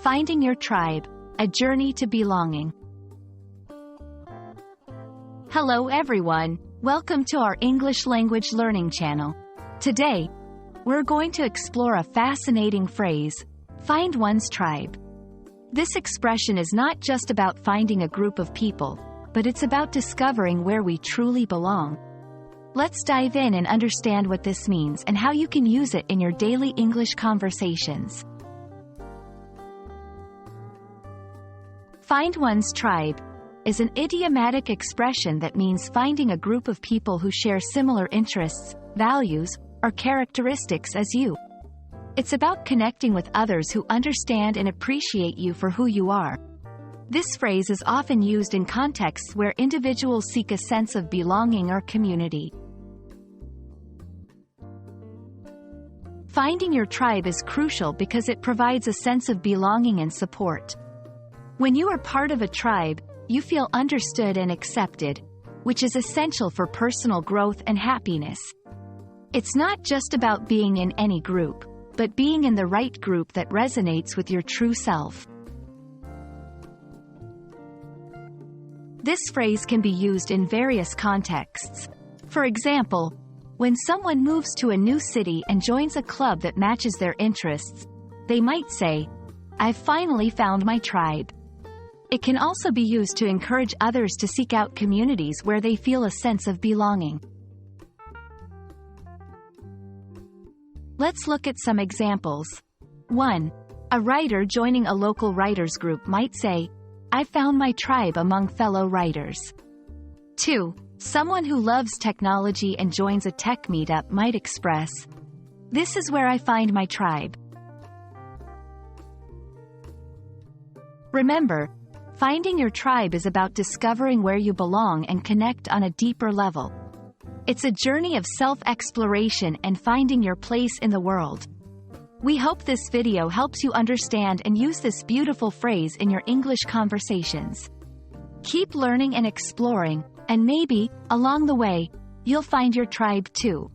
Finding your tribe, a journey to belonging. Hello everyone, welcome to our English language learning channel. Today, we're going to explore a fascinating phrase, find one's tribe. This expression is not just about finding a group of people, but it's about discovering where we truly belong. Let's dive in and understand what this means and how you can use it in your daily English conversations. Find one's tribe is an idiomatic expression that means finding a group of people who share similar interests, values, or characteristics as you. It's about connecting with others who understand and appreciate you for who you are. This phrase is often used in contexts where individuals seek a sense of belonging or community. Finding your tribe is crucial because it provides a sense of belonging and support. When you are part of a tribe, you feel understood and accepted, which is essential for personal growth and happiness. It's not just about being in any group, but being in the right group that resonates with your true self. This phrase can be used in various contexts. For example, when someone moves to a new city and joins a club that matches their interests, they might say, "I've finally found my tribe." It can also be used to encourage others to seek out communities where they feel a sense of belonging. Let's look at some examples. 1. A writer joining a local writers group might say, "I found my tribe among fellow writers." 2. Someone who loves technology and joins a tech meetup might express, "This is where I find my tribe." Remember, finding your tribe is about discovering where you belong and connect on a deeper level. It's a journey of self-exploration and finding your place in the world. We hope this video helps you understand and use this beautiful phrase in your English conversations. Keep learning and exploring, and maybe, along the way, you'll find your tribe too.